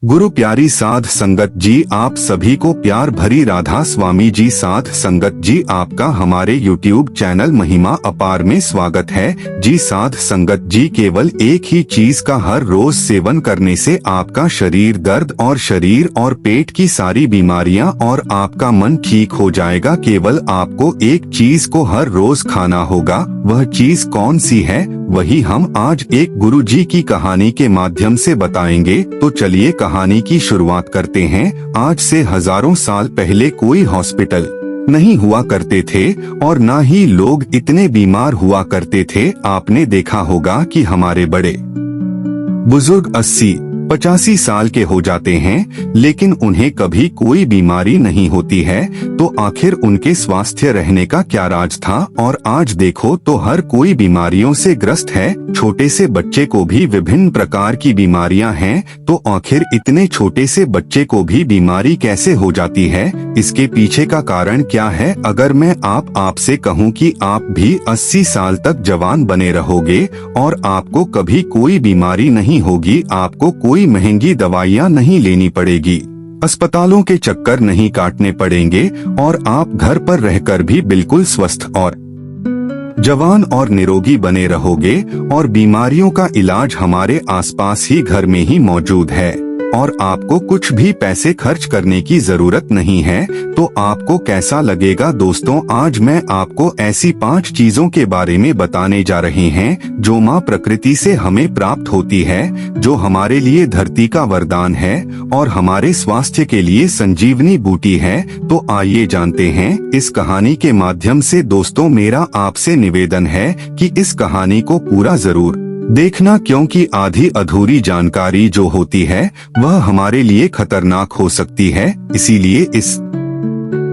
गुरु प्यारी साध संगत जी, आप सभी को प्यार भरी राधा स्वामी जी। साध संगत जी, आपका हमारे YouTube चैनल महिमा अपार में स्वागत है जी। साध संगत जी, केवल एक ही चीज का हर रोज सेवन करने से आपका शरीर दर्द और शरीर और पेट की सारी बीमारियां और आपका मन ठीक हो जाएगा। केवल आपको एक चीज को हर रोज खाना होगा। वह चीज कौन सी है, वही हम आज एक गुरु जी की कहानी के माध्यम से बताएंगे। तो चलिए कहानी की शुरुआत करते हैं। आज से हजारों साल पहले कोई हॉस्पिटल नहीं हुआ करते थे और ना ही लोग इतने बीमार हुआ करते थे। आपने देखा होगा कि हमारे बड़े बुजुर्ग 80-85 साल के हो जाते हैं, लेकिन उन्हें कभी कोई बीमारी नहीं होती है। तो आखिर उनके स्वास्थ्य रहने का क्या राज था। और आज देखो तो हर कोई बीमारियों से ग्रस्त है। छोटे से बच्चे को भी विभिन्न प्रकार की बीमारियां हैं। तो आखिर इतने छोटे से बच्चे को भी बीमारी कैसे हो जाती है, इसके पीछे का कारण क्या है। अगर मैं आपसे कहूं कि आप भी 80 साल तक जवान बने रहोगे और आपको कभी कोई बीमारी नहीं होगी, आपको कोई महंगी दवाइयां नहीं लेनी पड़ेगी, अस्पतालों के चक्कर नहीं काटने पड़ेंगे और आप घर पर रहकर भी बिल्कुल स्वस्थ और जवान और निरोगी बने रहोगे और बीमारियों का इलाज हमारे आसपास ही घर में ही मौजूद है और आपको कुछ भी पैसे खर्च करने की जरूरत नहीं है। तो आपको कैसा लगेगा दोस्तों। आज मैं आपको ऐसी 5 चीजों के बारे में बताने जा रहे हैं जो माँ प्रकृति से हमें प्राप्त होती है, जो हमारे लिए धरती का वरदान है और हमारे स्वास्थ्य के लिए संजीवनी बूटी है। तो आइए जानते हैं इस कहानी के माध्यम से। दोस्तों, मेरा आपसे निवेदन है कि इस कहानी को पूरा जरूर देखना, क्योंकि आधी अधूरी जानकारी जो होती है वह हमारे लिए खतरनाक हो सकती है। इसीलिए इस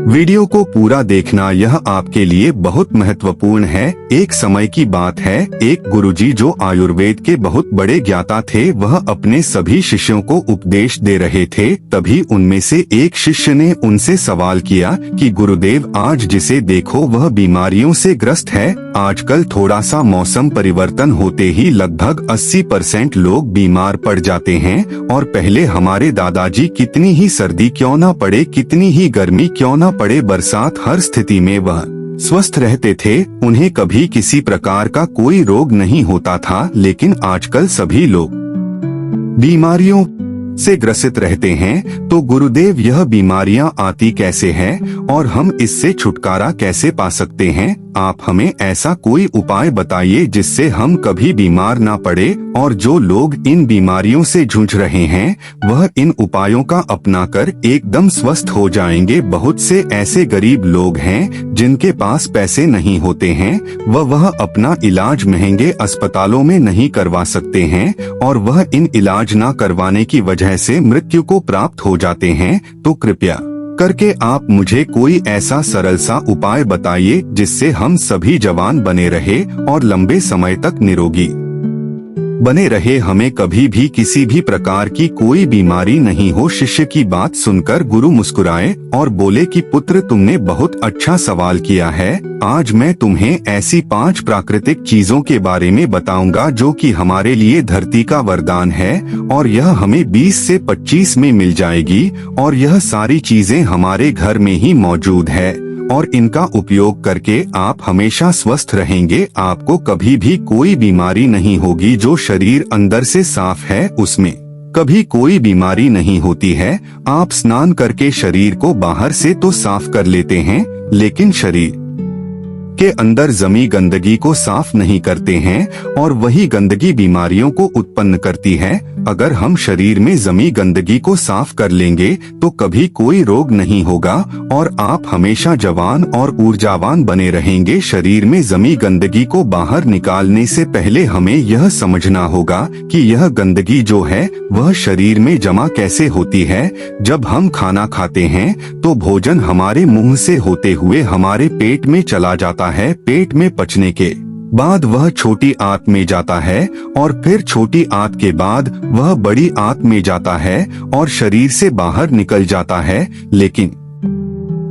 वीडियो को पूरा देखना, यह आपके लिए बहुत महत्वपूर्ण है। एक समय की बात है, एक गुरुजी जो आयुर्वेद के बहुत बड़े ज्ञाता थे, वह अपने सभी शिष्यों को उपदेश दे रहे थे। तभी उनमें से एक शिष्य ने उनसे सवाल किया कि गुरुदेव, आज जिसे देखो वह बीमारियों से ग्रस्त है। आजकल थोड़ा सा मौसम परिवर्तन होते ही लगभग 80% लोग बीमार पड़ जाते हैं और पहले हमारे दादाजी कितनी ही सर्दी क्यों न पड़े, कितनी ही गर्मी क्यों न पड़े, बरसात, हर स्थिति में वह स्वस्थ रहते थे। उन्हें कभी किसी प्रकार का कोई रोग नहीं होता था। लेकिन आजकल सभी लोग बीमारियों से ग्रसित रहते हैं। तो गुरुदेव, यह बीमारियां आती कैसे हैं और हम इससे छुटकारा कैसे पा सकते हैं। आप हमें ऐसा कोई उपाय बताइए जिससे हम कभी बीमार ना पड़े और जो लोग इन बीमारियों से जूझ रहे हैं वह इन उपायों का अपनाकर एकदम स्वस्थ हो जाएंगे। बहुत से ऐसे गरीब लोग हैं जिनके पास पैसे नहीं होते हैं, वह अपना इलाज महंगे अस्पतालों में नहीं करवा सकते हैं और वह इन इलाज न करवाने की वजह से मृत्यु को प्राप्त हो जाते हैं। तो कृपया करके आप मुझे कोई ऐसा सरल सा उपाय बताइए जिससे हम सभी जवान बने रहे और लंबे समय तक निरोगी बने रहे, हमें कभी भी किसी भी प्रकार की कोई बीमारी नहीं हो। शिष्य की बात सुनकर गुरु मुस्कुराए और बोले कि पुत्र, तुमने बहुत अच्छा सवाल किया है। आज मैं तुम्हें ऐसी 5 प्राकृतिक चीजों के बारे में बताऊंगा जो कि हमारे लिए धरती का वरदान है और यह हमें 20 से 25 में मिल जाएगी और यह सारी चीजें हमारे घर में ही मौजूद है और इनका उपयोग करके आप हमेशा स्वस्थ रहेंगे। आपको कभी भी कोई बीमारी नहीं होगी। जो शरीर अंदर से साफ है उसमें कभी कोई बीमारी नहीं होती है। आप स्नान करके शरीर को बाहर से तो साफ कर लेते हैं, लेकिन शरीर के अंदर जमी गंदगी को साफ नहीं करते हैं और वही गंदगी बीमारियों को उत्पन्न करती है। अगर हम शरीर में जमी गंदगी को साफ कर लेंगे तो कभी कोई रोग नहीं होगा और आप हमेशा जवान और ऊर्जावान बने रहेंगे। शरीर में जमी गंदगी को बाहर निकालने से पहले हमें यह समझना होगा कि यह गंदगी जो है वह शरीर में जमा कैसे होती है। जब हम खाना खाते हैं तो भोजन हमारे मुंह से होते हुए हमारे पेट में चला जाता है। पेट में पचने के बाद वह छोटी आंत में जाता है और फिर छोटी आंत के बाद वह बड़ी आंत में जाता है और शरीर से बाहर निकल जाता है। लेकिन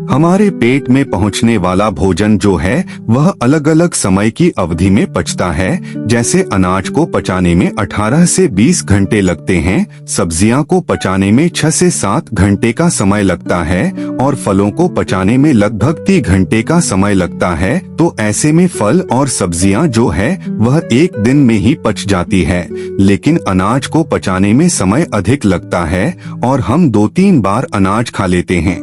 हमारे पेट में पहुंचने वाला भोजन जो है वह अलग अलग समय की अवधि में पचता है। जैसे अनाज को पचाने में 18 से 20 घंटे लगते हैं, सब्जियां को पचाने में 6 से 7 घंटे का समय लगता है और फलों को पचाने में लगभग 3 घंटे का समय लगता है। तो ऐसे में फल और सब्जियां जो है वह एक दिन में ही पच जाती है, लेकिन अनाज को पचाने में समय अधिक लगता है और हम 2-3 बार अनाज खा लेते हैं।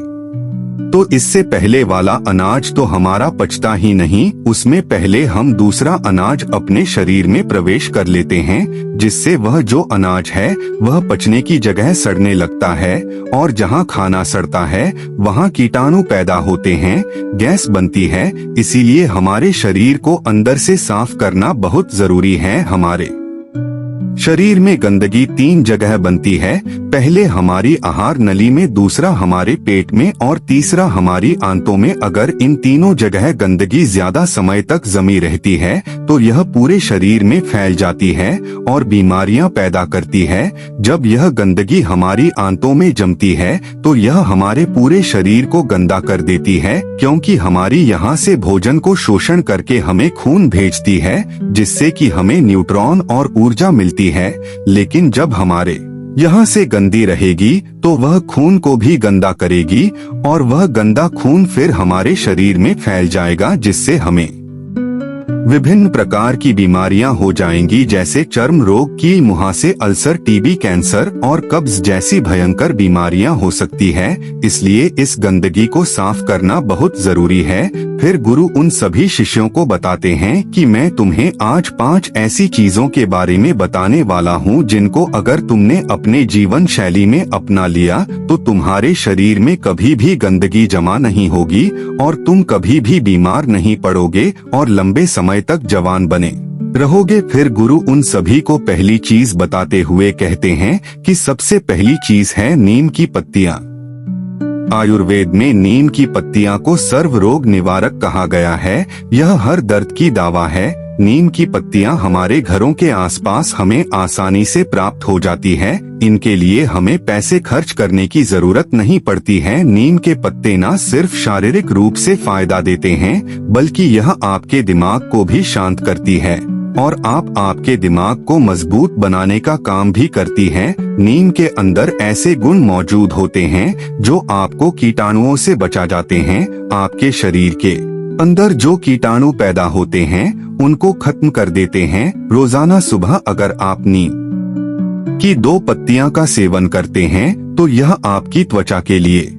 तो इससे पहले वाला अनाज तो हमारा पचता ही नहीं, उसमें पहले हम दूसरा अनाज अपने शरीर में प्रवेश कर लेते हैं, जिससे वह जो अनाज है वह पचने की जगह सड़ने लगता है और जहां खाना सड़ता है वहां कीटाणु पैदा होते हैं, गैस बनती है। इसीलिए हमारे शरीर को अंदर से साफ करना बहुत जरूरी है। हमारे शरीर में गंदगी 3 जगह बनती है, पहले हमारी आहार नली में, दूसरा हमारे पेट में और तीसरा हमारी आंतों में। अगर इन तीनों जगह गंदगी ज्यादा समय तक जमी रहती है तो यह पूरे शरीर में फैल जाती है और बीमारियां पैदा करती है। जब यह गंदगी हमारी आंतों में जमती है तो यह हमारे पूरे शरीर को गंदा कर देती है, क्योंकि हमारी यहाँ से भोजन को शोषण करके हमें खून भेजती है, जिससे कि हमें न्यूट्रॉन और ऊर्जा मिलती है। लेकिन जब हमारे यहाँ से गंदी रहेगी तो वह खून को भी गंदा करेगी और वह गंदा खून फिर हमारे शरीर में फैल जाएगा, जिससे हमें विभिन्न प्रकार की बीमारियां हो जाएंगी, जैसे चर्म रोग, कील मुहासे, अल्सर, टीबी, कैंसर और कब्ज जैसी भयंकर बीमारियां हो सकती है। इसलिए इस गंदगी को साफ करना बहुत जरूरी है। फिर गुरु उन सभी शिष्यों को बताते हैं कि मैं तुम्हें आज 5 ऐसी चीजों के बारे में बताने वाला हूँ जिनको अगर तुमने अपने जीवन शैली में अपना लिया तो तुम्हारे शरीर में कभी भी गंदगी जमा नहीं होगी और तुम कभी भी बीमार नहीं पड़ोगे और लंबे समय तक जवान बने रहोगे। फिर गुरु उन सभी को पहली चीज बताते हुए कहते हैं कि सबसे पहली चीज है नीम की पत्तियां। आयुर्वेद में नीम की पत्तियां को सर्व रोग निवारक कहा गया है। यह हर दर्द की दवा है। नीम की पत्तियां हमारे घरों के आसपास हमें आसानी से प्राप्त हो जाती है। इनके लिए हमें पैसे खर्च करने की जरूरत नहीं पड़ती है। नीम के पत्ते न सिर्फ शारीरिक रूप से फायदा देते हैं, बल्कि यह आपके दिमाग को भी शांत करती है और आपके दिमाग को मजबूत बनाने का काम भी करती है। नीम के अंदर ऐसे गुण मौजूद होते हैं जो आपको कीटाणुओं से बचा जाते हैं। आपके शरीर के अंदर जो कीटाणु पैदा होते हैं उनको खत्म कर देते हैं। रोजाना सुबह अगर आप नीम की 2 पत्तियां का सेवन करते हैं तो यह आपकी त्वचा के लिए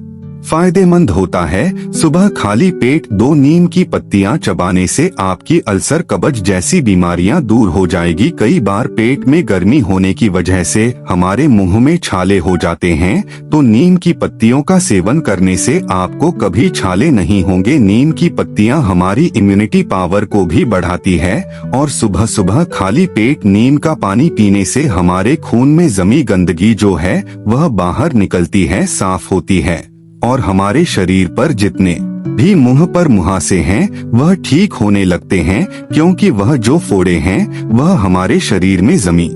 फायदेमंद होता है। सुबह खाली पेट 2 नीम की पत्तियां चबाने से आपकी अल्सर, कब्ज जैसी बीमारियां दूर हो जाएगी। कई बार पेट में गर्मी होने की वजह से हमारे मुंह में छाले हो जाते हैं, तो नीम की पत्तियों का सेवन करने से आपको कभी छाले नहीं होंगे। नीम की पत्तियां हमारी इम्यूनिटी पावर को भी बढ़ाती है और सुबह सुबह खाली पेट नीम का पानी पीने से हमारे खून में जमी गंदगी जो है वह बाहर निकलती है, साफ होती है और हमारे शरीर पर जितने भी मुंह पर मुहासे हैं वह ठीक होने लगते हैं, क्योंकि वह जो फोड़े हैं वह हमारे शरीर में जमी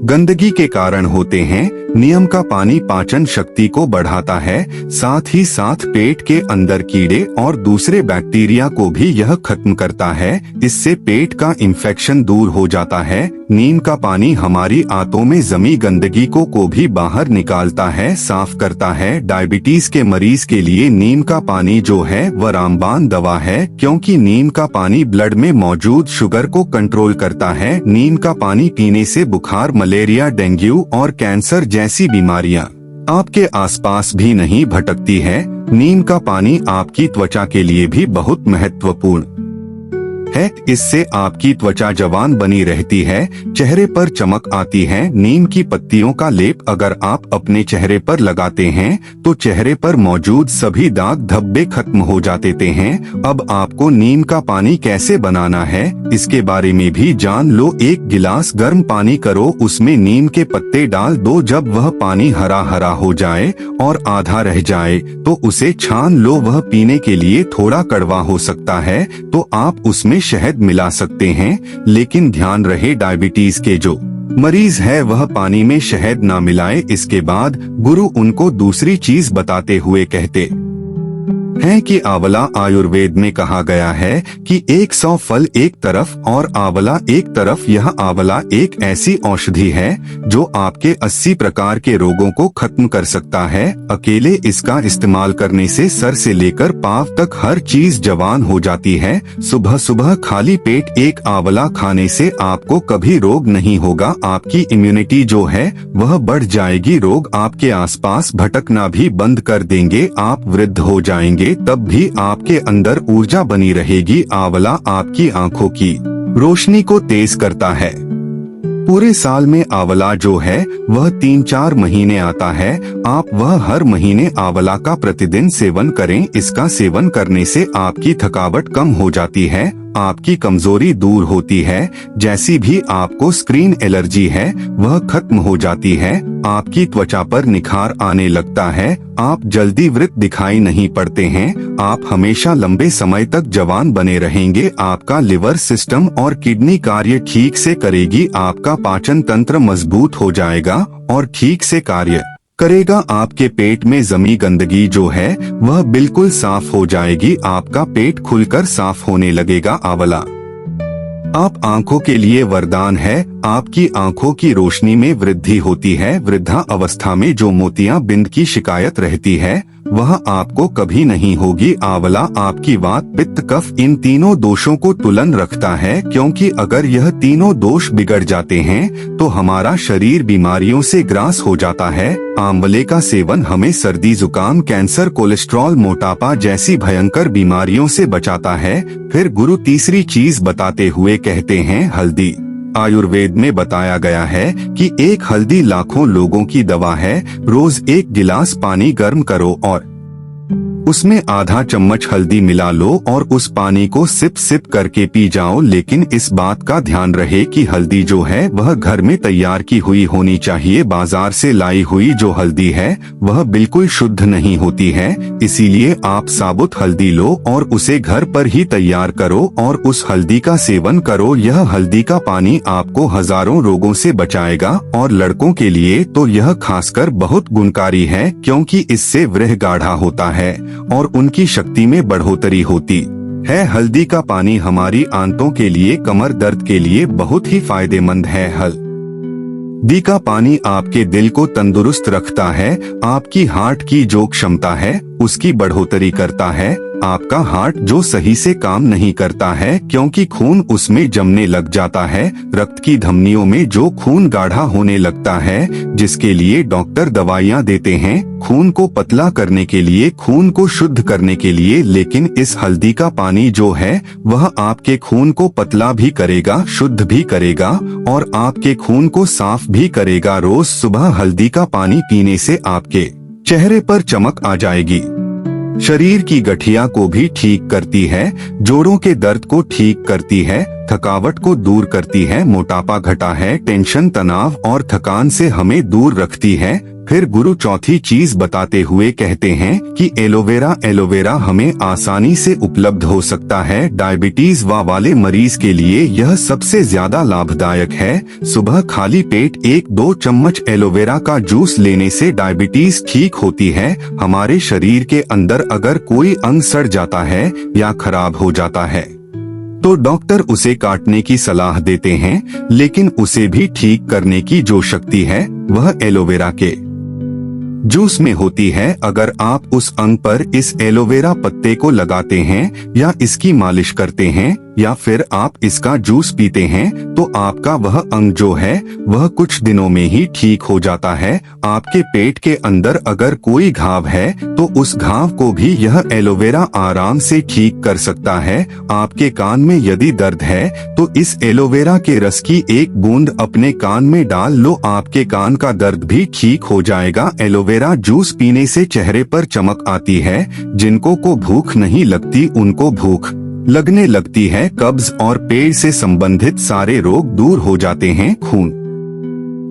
गंदगी के कारण होते हैं। नीम का पानी पाचन शक्ति को बढ़ाता है, साथ ही साथ पेट के अंदर कीड़े और दूसरे बैक्टीरिया को भी यह खत्म करता है। इससे पेट का इन्फेक्शन दूर हो जाता है। नीम का पानी हमारी आंतों में जमी गंदगी को भी बाहर निकालता है, साफ करता है। डायबिटीज के मरीज के लिए नीम का पानी जो है वह रामबाण दवा है, क्योंकि नीम का पानी ब्लड में मौजूद शुगर को कंट्रोल करता है। नीम का पानी पीने से बुखार, मलेरिया, डेंगू और कैंसर जैसी बीमारियां आपके आसपास भी नहीं भटकती है। नीम का पानी आपकी त्वचा के लिए भी बहुत महत्वपूर्ण है। इससे आपकी त्वचा जवान बनी रहती है, चेहरे पर चमक आती है। नीम की पत्तियों का लेप अगर आप अपने चेहरे पर लगाते हैं तो चेहरे पर मौजूद सभी दाग धब्बे खत्म हो जाते हैं। अब आपको नीम का पानी कैसे बनाना है इसके बारे में भी जान लो। 1 गिलास गर्म पानी करो, उसमें नीम के पत्ते डाल दो। जब वह पानी हरा हरा हो जाए और आधा रह जाए तो उसे छान लो। वह पीने के लिए थोड़ा कड़वा हो सकता है तो आप उसमें शहद मिला सकते हैं, लेकिन ध्यान रहे डायबिटीज के जो मरीज है वह पानी में शहद ना मिलाए। इसके बाद गुरु उनको दूसरी चीज बताते हुए कहते है कि आंवला आयुर्वेद में कहा गया है कि 100 फल एक तरफ और आंवला एक तरफ। यह आंवला एक ऐसी औषधि है जो आपके 80 प्रकार के रोगों को खत्म कर सकता है। अकेले इसका इस्तेमाल करने से सर से लेकर पांव तक हर चीज जवान हो जाती है। सुबह सुबह खाली पेट एक आंवला खाने से आपको कभी रोग नहीं होगा। आपकी इम्यूनिटी जो है वह बढ़ जाएगी। रोग आपके आसपास भटकना भी बंद कर देंगे। आप वृद्ध हो जाएंगे तब भी आपके अंदर ऊर्जा बनी रहेगी। आंवला आपकी आंखों की रोशनी को तेज करता है। पूरे साल में आंवला जो है वह 3-4 महीने आता है। आप वह हर महीने आंवला का प्रतिदिन सेवन करें। इसका सेवन करने से आपकी थकावट कम हो जाती है, आपकी कमजोरी दूर होती है। जैसी भी आपको स्क्रीन एलर्जी है वह खत्म हो जाती है। आपकी त्वचा पर निखार आने लगता है। आप जल्दी वृद्ध दिखाई नहीं पड़ते हैं। आप हमेशा लंबे समय तक जवान बने रहेंगे। आपका लिवर सिस्टम और किडनी कार्य ठीक से करेगी। आपका पाचन तंत्र मजबूत हो जाएगा और ठीक से कार्य करेगा। आपके पेट में जमी गंदगी जो है वह बिल्कुल साफ हो जाएगी। आपका पेट खुलकर साफ होने लगेगा। आंवला आप आंखों के लिए वरदान है। आपकी आंखों की रोशनी में वृद्धि होती है। वृद्धा अवस्था में जो मोतियाबिंद बिंद की शिकायत रहती है वह आपको कभी नहीं होगी। आंवला आपकी वात, पित्त, कफ इन तीनों दोषों को तुलन रखता है, क्योंकि अगर यह तीनों दोष बिगड़ जाते हैं तो हमारा शरीर बीमारियों से ग्रास हो जाता है। आंवले का सेवन हमें सर्दी, जुकाम, कैंसर, कोलेस्ट्रॉल, मोटापा जैसी भयंकर बीमारियों से बचाता है। फिर गुरु तीसरी चीज बताते हुए कहते हैं हल्दी। आयुर्वेद में बताया गया है कि एक हल्दी लाखों लोगों की दवा है। रोज 1 गिलास पानी गर्म करो और उसमें आधा चम्मच हल्दी मिला लो और उस पानी को सिप सिप करके पी जाओ। लेकिन इस बात का ध्यान रहे कि हल्दी जो है वह घर में तैयार की हुई होनी चाहिए। बाजार से लाई हुई जो हल्दी है वह बिल्कुल शुद्ध नहीं होती है। इसीलिए आप साबुत हल्दी लो और उसे घर पर ही तैयार करो और उस हल्दी का सेवन करो। यह हल्दी का पानी आपको हजारों रोगों से बचाएगा और लड़कों के लिए तो यह खासकर बहुत गुणकारी है, क्योंकि इससे वृह गाढ़ा होता है और उनकी शक्ति में बढ़ोतरी होती है। हल्दी का पानी हमारी आंतों के लिए, कमर दर्द के लिए बहुत ही फायदेमंद है। हल्दी का पानी आपके दिल को तंदुरुस्त रखता है। आपकी हार्ट की जो क्षमता है उसकी बढ़ोतरी करता है। आपका हार्ट जो सही से काम नहीं करता है क्योंकि खून उसमें जमने लग जाता है। रक्त की धमनियों में जो खून गाढ़ा होने लगता है, जिसके लिए डॉक्टर दवाइयाँ देते हैं खून को पतला करने के लिए, खून को शुद्ध करने के लिए। लेकिन इस हल्दी का पानी जो है वह आपके खून को पतला भी करेगा, शुद्ध भी करेगा और आपके खून को साफ भी करेगा। रोज सुबह हल्दी का पानी पीने से आपके चेहरे पर चमक आ जाएगी। शरीर की गठिया को भी ठीक करती है, जोड़ों के दर्द को ठीक करती है, थकावट को दूर करती है, मोटापा घटा है, टेंशन, तनाव और थकान से हमें दूर रखती है। फिर गुरु चौथी चीज बताते हुए कहते हैं कि एलोवेरा हमें आसानी से उपलब्ध हो सकता है। डायबिटीज वाले मरीज के लिए यह सबसे ज्यादा लाभदायक है। सुबह खाली पेट 1-2 चम्मच एलोवेरा का जूस लेने से डायबिटीज ठीक होती है। हमारे शरीर के अंदर अगर कोई अंग सड़ जाता है या खराब हो जाता है तो डॉक्टर उसे काटने की सलाह देते हैं, लेकिन उसे भी ठीक करने की जो शक्ति है वह एलोवेरा के जूस में होती है। अगर आप उस अंग पर इस एलोवेरा पत्ते को लगाते हैं या इसकी मालिश करते हैं या फिर आप इसका जूस पीते हैं तो आपका वह अंग जो है वह कुछ दिनों में ही ठीक हो जाता है। आपके पेट के अंदर अगर कोई घाव है तो उस घाव को भी यह एलोवेरा आराम से ठीक कर सकता है। आपके कान में यदि दर्द है तो इस एलोवेरा के रस की 1 बूंद अपने कान में डाल लो, आपके कान का दर्द भी ठीक हो जाएगा। एलोवेरा जूस पीने से चेहरे पर चमक आती है। जिनको को भूख नहीं लगती उनको भूख लगने लगती है। कब्ज और पेट से संबंधित सारे रोग दूर हो जाते हैं। खून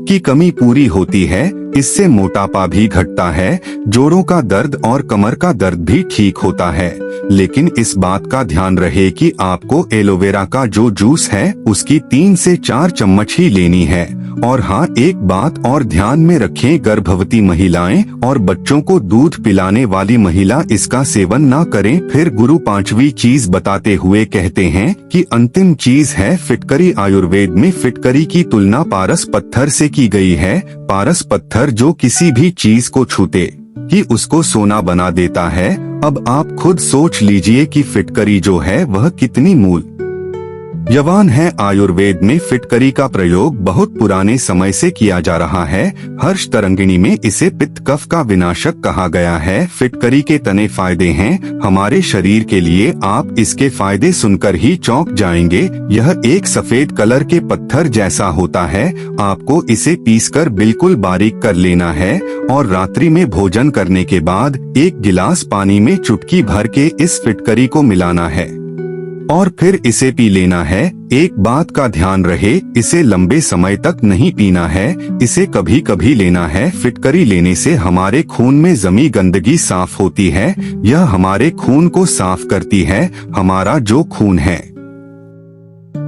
की कमी पूरी होती है, इससे मोटापा भी घटता है। जोड़ों का दर्द और कमर का दर्द भी ठीक होता है। लेकिन इस बात का ध्यान रहे कि आपको एलोवेरा का जो जूस है उसकी 3 से 4 चम्मच ही लेनी है और हाँ, एक बात और ध्यान में रखें, गर्भवती महिलाएं और बच्चों को दूध पिलाने वाली महिला इसका सेवन ना करें। फिर गुरु पांचवी चीज बताते हुए कहते हैं कि अंतिम चीज है फिटकरी। आयुर्वेद में फिटकरी की तुलना पारस पत्थर से की गई है। पारस पत्थर जो किसी भी चीज को छूते ही उसको सोना बना देता है। अब आप खुद सोच लीजिए कि फिटकरी जो है वह कितनी मूल्यवान है। आयुर्वेद में फिटकरी का प्रयोग बहुत पुराने समय से किया जा रहा है। हर्ष तरंगिणी में इसे पित्त कफ का विनाशक कहा गया है। फिटकरी के तने फायदे हैं हमारे शरीर के लिए। आप इसके फायदे सुनकर ही चौंक जाएंगे। यह एक सफेद कलर के पत्थर जैसा होता है। आपको इसे पीसकर बिल्कुल बारीक कर लेना है और रात्रि में भोजन करने के बाद 1 गिलास पानी में चुटकी भर के इस फिटकरी को मिलाना है और फिर इसे पी लेना है। एक बात का ध्यान रहे, इसे लंबे समय तक नहीं पीना है, इसे कभी कभी लेना है। फिटकरी लेने से हमारे खून में जमी गंदगी साफ होती है। यह हमारे खून को साफ करती है। हमारा जो खून है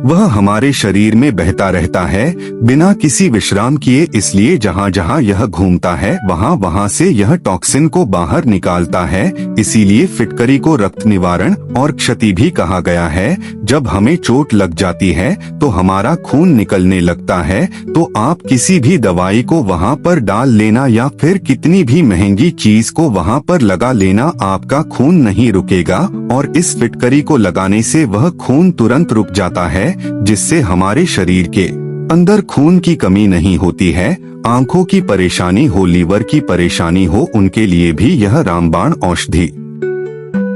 वह हमारे शरीर में बहता रहता है बिना किसी विश्राम किए, इसलिए जहाँ जहाँ यह घूमता है वहाँ वहाँ से यह टॉक्सिन को बाहर निकालता है। इसीलिए फिटकरी को रक्त निवारण और क्षति भी कहा गया है। जब हमें चोट लग जाती है तो हमारा खून निकलने लगता है, तो आप किसी भी दवाई को वहाँ पर डाल लेना या फिर कितनी भी महंगी चीज को वहाँ पर लगा लेना, आपका खून नहीं रुकेगा। और इस फिटकरी को लगाने से वह खून तुरंत रुक जाता है, जिससे हमारे शरीर के अंदर खून की कमी नहीं होती है। आंखों की परेशानी हो, लीवर की परेशानी हो, उनके लिए भी यह रामबाण औषधि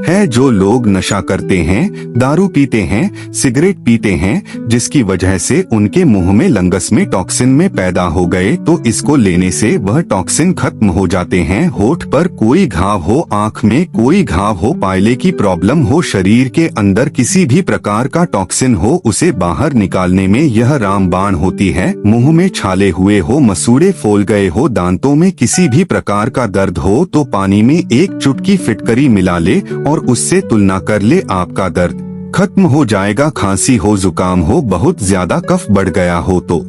है। जो लोग नशा करते हैं, दारू पीते हैं, सिगरेट पीते हैं, जिसकी वजह से उनके मुंह में लंगस में टॉक्सिन में पैदा हो गए, तो इसको लेने से वह टॉक्सिन खत्म हो जाते हैं। होठ पर कोई घाव हो, आंख में कोई घाव हो, पायले की प्रॉब्लम हो, शरीर के अंदर किसी भी प्रकार का टॉक्सिन हो, उसे बाहर निकालने में यह रामबाण होती है। मुंह में छाले हुए हो, मसूड़े फूल गए हो, दांतों में किसी भी प्रकार का दर्द हो, तो पानी में 1 चुटकी फिटकरी मिला ले और उससे तुलना कर ले, आपका दर्द खत्म हो जाएगा। खांसी हो, जुकाम हो, बहुत ज्यादा कफ बढ़ गया हो, तो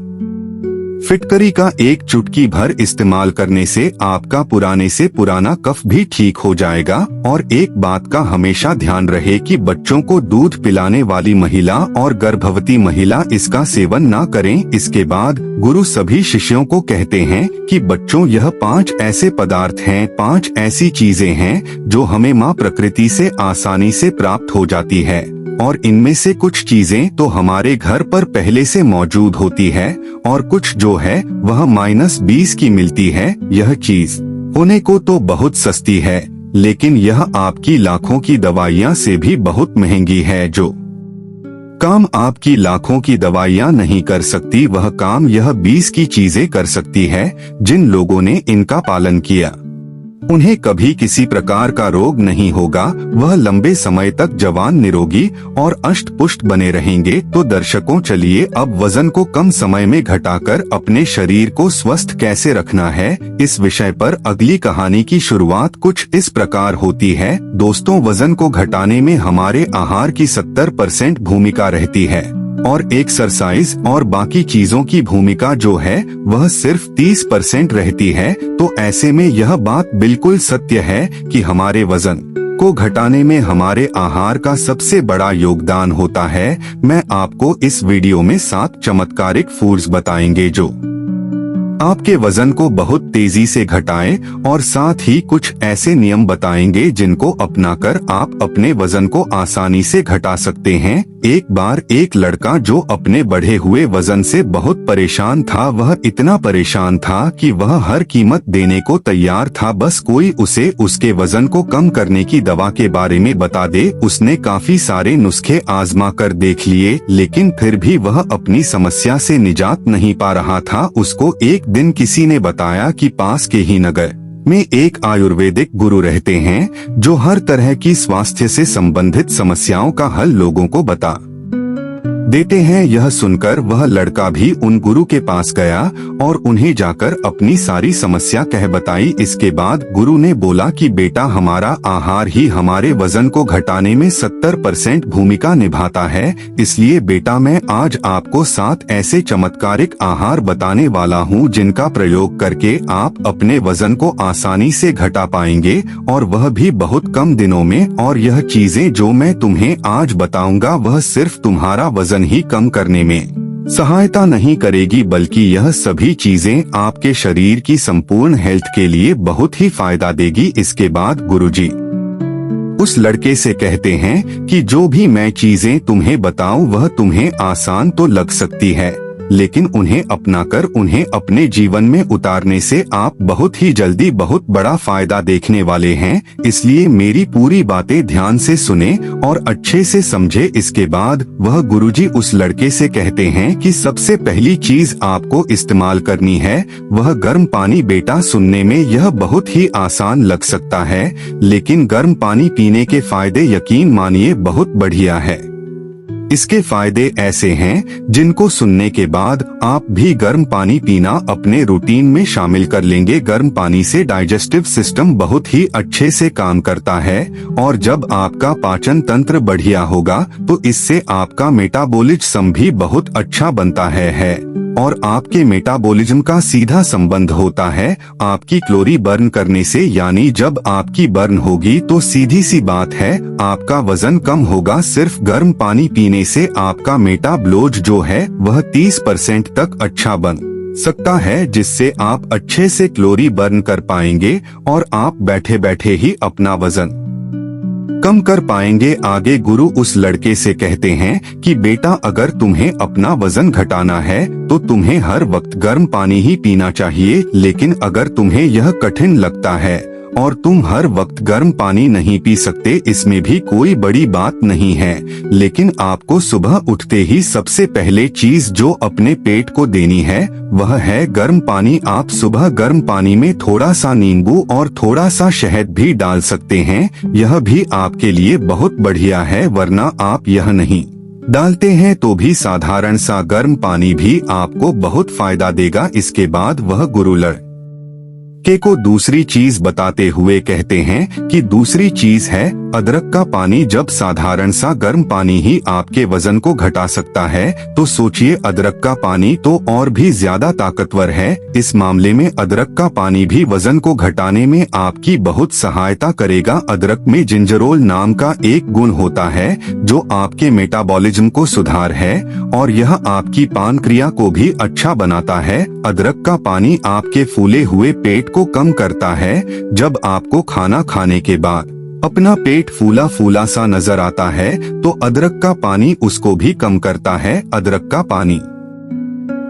फिटकरी का 1 चुटकी भर इस्तेमाल करने से आपका पुराने से पुराना कफ भी ठीक हो जाएगा। और एक बात का हमेशा ध्यान रहे कि बच्चों को दूध पिलाने वाली महिला और गर्भवती महिला इसका सेवन ना करें। इसके बाद गुरु सभी शिष्यों को कहते हैं कि बच्चों, यह 5 ऐसे पदार्थ हैं, 5 ऐसी चीजें हैं जो हमें माँ प्रकृति से आसानी से प्राप्त हो जाती है। और इनमें से कुछ चीजें तो हमारे घर पर पहले से मौजूद होती है और कुछ जो है वह -20 की मिलती है। यह चीज होने को तो बहुत सस्ती है, लेकिन यह आपकी लाखों की दवाइयाँ से भी बहुत महंगी है। जो काम आपकी लाखों की दवाइयाँ नहीं कर सकती, वह काम यह 20 की चीजें कर सकती है। जिन लोगों ने इनका पालन किया उन्हें कभी किसी प्रकार का रोग नहीं होगा। वह लंबे समय तक जवान, निरोगी और अष्ट पुष्ट बने रहेंगे। तो दर्शकों, चलिए अब वजन को कम समय में घटाकर अपने शरीर को स्वस्थ कैसे रखना है, इस विषय पर अगली कहानी की शुरुआत कुछ इस प्रकार होती है। दोस्तों, वजन को घटाने में हमारे आहार की 70% भूमिका रहती है और एक्सरसाइज और बाकी चीजों की भूमिका जो है वह सिर्फ 30% रहती है। तो ऐसे में यह बात बिल्कुल सत्य है कि हमारे वजन को घटाने में हमारे आहार का सबसे बड़ा योगदान होता है। मैं आपको इस वीडियो में 7 चमत्कारिक फूड्स बताएंगे जो आपके वजन को बहुत तेजी से घटाएं और साथ ही कुछ ऐसे नियम बताएंगे जिनको अपनाकर आप अपने वजन को आसानी से घटा सकते हैं। एक बार एक लड़का जो अपने बढ़े हुए वजन से बहुत परेशान था, वह इतना परेशान था कि वह हर कीमत देने को तैयार था, बस कोई उसे उसके वजन को कम करने की दवा के बारे में बता दे। उसने काफी सारे नुस्खे आजमा कर देख लिए, लेकिन फिर भी वह अपनी समस्या से निजात नहीं पा रहा था। उसको एक दिन किसी ने बताया कि पास के ही नगर में एक आयुर्वेदिक गुरु रहते हैं जो हर तरह की स्वास्थ्य से संबंधित समस्याओं का हल लोगों को बता देते हैं। यह सुनकर वह लड़का भी उन गुरु के पास गया और उन्हें जाकर अपनी सारी समस्या कह बताई। इसके बाद गुरु ने बोला कि बेटा, हमारा आहार ही हमारे वजन को घटाने में 70% भूमिका निभाता है, इसलिए बेटा मैं आज आपको 7 ऐसे चमत्कारिक आहार बताने वाला हूँ जिनका प्रयोग करके आप अपने वजन को आसानी से घटा पाएंगे, और वह भी बहुत कम दिनों में। और यह चीजें जो मैं तुम्हें आज बताऊंगा वह सिर्फ तुम्हारा वजन ही कम करने में सहायता नहीं करेगी, बल्कि यह सभी चीजें आपके शरीर की संपूर्ण हेल्थ के लिए बहुत ही फायदा देगी। इसके बाद गुरुजी उस लड़के से कहते हैं कि जो भी मैं चीजें तुम्हें बताऊं वह तुम्हें आसान तो लग सकती है, लेकिन उन्हें अपनाकर उन्हें अपने जीवन में उतारने से आप बहुत ही जल्दी बहुत बड़ा फायदा देखने वाले हैं। इसलिए मेरी पूरी बातें ध्यान से सुने और अच्छे से समझे। इसके बाद वह गुरुजी उस लड़के से कहते हैं कि सबसे पहली चीज आपको इस्तेमाल करनी है वह गर्म पानी। बेटा, सुनने में यह बहुत ही आसान लग सकता है, लेकिन गर्म पानी पीने के फायदे यकीन मानिए बहुत बढ़िया है। इसके फायदे ऐसे हैं जिनको सुनने के बाद आप भी गर्म पानी पीना अपने रूटीन में शामिल कर लेंगे। गर्म पानी से डाइजेस्टिव सिस्टम बहुत ही अच्छे से काम करता है, और जब आपका पाचन तंत्र बढ़िया होगा तो इससे आपका मेटाबॉलिज्म भी बहुत अच्छा बनता है और आपके मेटाबॉलिज्म का सीधा संबंध होता है आपकी कैलोरी बर्न करने से। यानी जब आपकी बर्न होगी तो सीधी सी बात है आपका वजन कम होगा। सिर्फ गर्म पानी पीने से आपका मेटाबॉलिज्म जो है वह 30% तक अच्छा बन सकता है, जिससे आप अच्छे से कैलोरी बर्न कर पाएंगे और आप बैठे बैठे ही अपना वजन कम कर पाएंगे। आगे गुरु उस लड़के से कहते हैं कि बेटा, अगर तुम्हें अपना वजन घटाना है तो तुम्हें हर वक्त गर्म पानी ही पीना चाहिए, लेकिन अगर तुम्हें यह कठिन लगता है और तुम हर वक्त गर्म पानी नहीं पी सकते, इसमें भी कोई बड़ी बात नहीं है, लेकिन आपको सुबह उठते ही सबसे पहले चीज जो अपने पेट को देनी है वह है गर्म पानी। आप सुबह गर्म पानी में थोड़ा सा नींबू और थोड़ा सा शहद भी डाल सकते हैं, यह भी आपके लिए बहुत बढ़िया है। वरना आप यह नहीं डालते हैं तो भी साधारण सा गर्म पानी भी आपको बहुत फायदा देगा। इसके बाद वह गुरु लड़के को दूसरी चीज बताते हुए कहते हैं कि दूसरी चीज है अदरक का पानी। जब साधारण सा गर्म पानी ही आपके वजन को घटा सकता है तो सोचिए अदरक का पानी तो और भी ज्यादा ताकतवर है। इस मामले में अदरक का पानी भी वजन को घटाने में आपकी बहुत सहायता करेगा। अदरक में जिंजरोल नाम का एक गुण होता है जो आपके मेटाबॉलिज्म को सुधार है और यह आपकी पाचन क्रिया को भी अच्छा बनाता है। अदरक का पानी आपके फूले हुए पेट को कम करता है। जब आपको खाना खाने के बाद अपना पेट फूला फूला सा नजर आता है तो अदरक का पानी उसको भी कम करता है। अदरक का पानी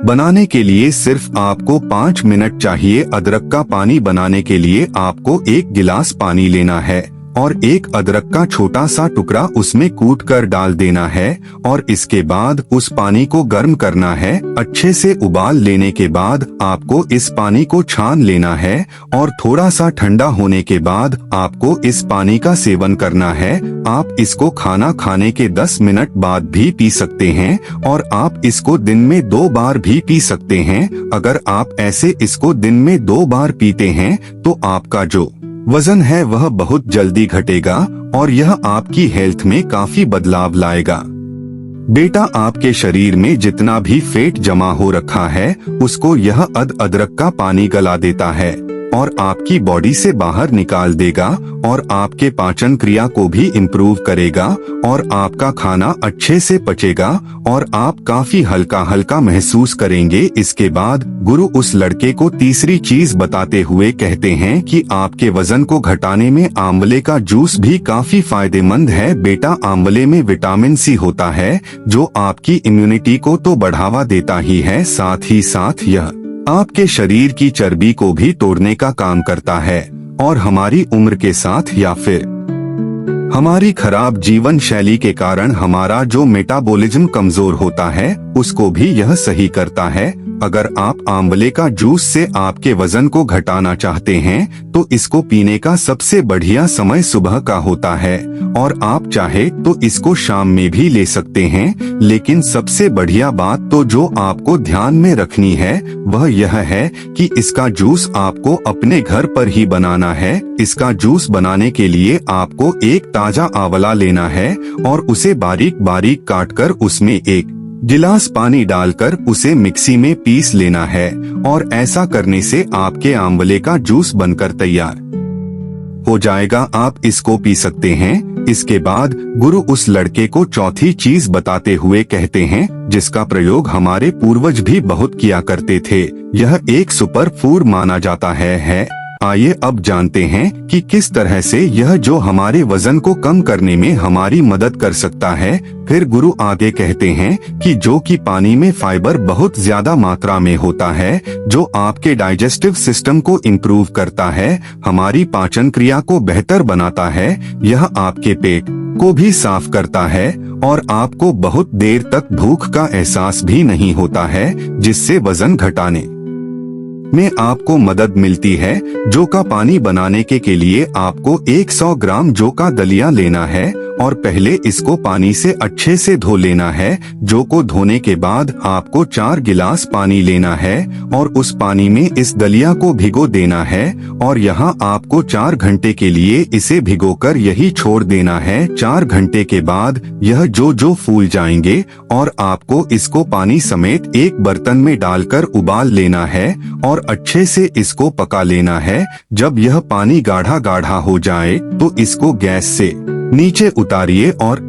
बनाने के लिए सिर्फ आपको 5 मिनट चाहिए। अदरक का पानी बनाने के लिए आपको 1 गिलास पानी लेना है और एक अदरक का छोटा सा टुकड़ा उसमें कूट कर डाल देना है और इसके बाद उस पानी को गर्म करना है। अच्छे से उबाल लेने के बाद आपको इस पानी को छान लेना है और थोड़ा सा ठंडा होने के बाद आपको इस पानी का सेवन करना है। आप इसको खाना खाने के 10 मिनट बाद भी पी सकते हैं और आप इसको दिन में 2 बार भी पी सकते हैं। अगर आप ऐसे इसको दिन में 2 बार पीते हैं तो आपका जो वजन है वह बहुत जल्दी घटेगा और यह आपकी हेल्थ में काफी बदलाव लाएगा। बेटा, आपके शरीर में जितना भी फैट जमा हो रखा है उसको यह अदरक का पानी गला देता है और आपकी बॉडी से बाहर निकाल देगा और आपके पाचन क्रिया को भी इम्प्रूव करेगा और आपका खाना अच्छे से पचेगा और आप काफी हल्का हल्का महसूस करेंगे। इसके बाद गुरु उस लड़के को तीसरी चीज बताते हुए कहते हैं कि आपके वजन को घटाने में आंवले का जूस भी काफी फायदेमंद है। बेटा, आंवले में विटामिन सी होता है जो आपकी इम्यूनिटी को तो बढ़ावा देता ही है, साथ ही साथ यह आपके शरीर की चर्बी को भी तोड़ने का काम करता है और हमारी उम्र के साथ या फिर हमारी खराब जीवन शैली के कारण हमारा जो मेटाबॉलिज्म कमजोर होता है उसको भी यह सही करता है। अगर आप आंवले का जूस से आपके वजन को घटाना चाहते हैं तो इसको पीने का सबसे बढ़िया समय सुबह का होता है और आप चाहे तो इसको शाम में भी ले सकते हैं। लेकिन सबसे बढ़िया बात तो जो आपको ध्यान में रखनी है वह यह है कि इसका जूस आपको अपने घर पर ही बनाना है। इसका जूस बनाने के लिए आपको एक ताजा आंवला लेना है और उसे बारीक बारीक काटकर उसमें एक गिलास पानी डालकर उसे मिक्सी में पीस लेना है और ऐसा करने से आपके आंवले का जूस बनकर तैयार हो जाएगा। आप इसको पी सकते हैं। इसके बाद गुरु उस लड़के को चौथी चीज बताते हुए कहते हैं जिसका प्रयोग हमारे पूर्वज भी बहुत किया करते थे। यह एक सुपर फूड माना जाता है। आइए अब जानते हैं कि किस तरह से यह जो हमारे वजन को कम करने में हमारी मदद कर सकता है। फिर गुरु आगे कहते हैं कि जो कि पानी में फाइबर बहुत ज्यादा मात्रा में होता है, जो आपके डाइजेस्टिव सिस्टम को इम्प्रूव करता है, हमारी पाचन क्रिया को बेहतर बनाता है, यह आपके पेट को भी साफ करता है और आपको बहुत देर तक भूख का एहसास भी नहीं होता है, जिससे वजन घटाने में आपको मदद मिलती है। जौ का पानी बनाने के लिए आपको 100 ग्राम जौ का दलिया लेना है और पहले इसको पानी से अच्छे से धो लेना है। जौ को धोने के बाद आपको 4 गिलास पानी लेना है और उस पानी में इस दलिया को भिगो देना है और यहाँ आपको 4 घंटे के लिए इसे भिगोकर यही छोड़ देना है। 4 घंटे के बाद यह जौ फूल जाएंगे और आपको इसको पानी समेत एक बर्तन में डालकर उबाल लेना है और अच्छे से इसको पका लेना है। जब यह पानी गाढ़ा गाढ़ा हो जाए तो इसको गैस से नीचे उतारिए और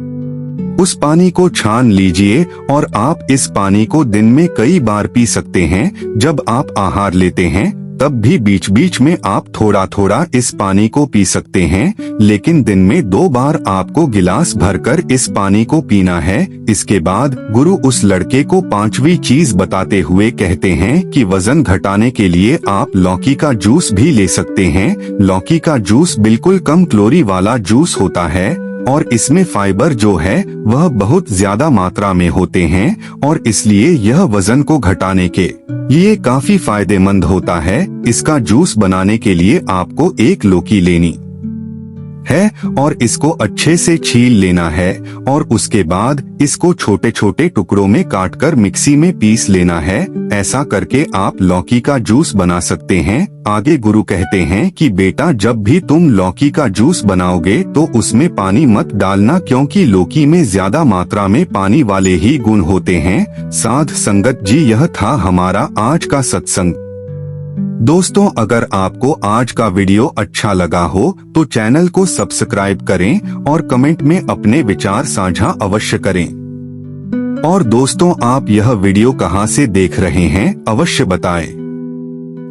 उस पानी को छान लीजिए और आप इस पानी को दिन में कई बार पी सकते हैं। जब आप आहार लेते हैं तब भी बीच बीच में आप थोड़ा थोड़ा इस पानी को पी सकते हैं, लेकिन दिन में 2 बार आपको गिलास भरकर इस पानी को पीना है। इसके बाद गुरु उस लड़के को 5वीं चीज बताते हुए कहते हैं कि वजन घटाने के लिए आप लौकी का जूस भी ले सकते हैं। लौकी का जूस बिल्कुल कम कैलोरी वाला जूस होता है और इसमें फाइबर जो है वह बहुत ज्यादा मात्रा में होते हैं और इसलिए यह वजन को घटाने के लिए काफी फायदेमंद होता है। इसका जूस बनाने के लिए आपको 1 लौकी लेनी है और इसको अच्छे से छील लेना है और उसके बाद इसको छोटे छोटे टुकड़ों में काटकर मिक्सी में पीस लेना है। ऐसा करके आप लौकी का जूस बना सकते हैं। आगे गुरु कहते हैं कि बेटा, जब भी तुम लौकी का जूस बनाओगे तो उसमें पानी मत डालना, क्योंकि लौकी में ज्यादा मात्रा में पानी वाले ही गुण होते हैं। साध संगत जी, यह था हमारा आज का सत्संग। दोस्तों, अगर आपको आज का वीडियो अच्छा लगा हो तो चैनल को सब्सक्राइब करें और कमेंट में अपने विचार साझा अवश्य करें। और दोस्तों, आप यह वीडियो कहां से देख रहे हैं अवश्य बताएं।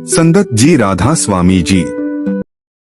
संगत जी, राधा स्वामी जी।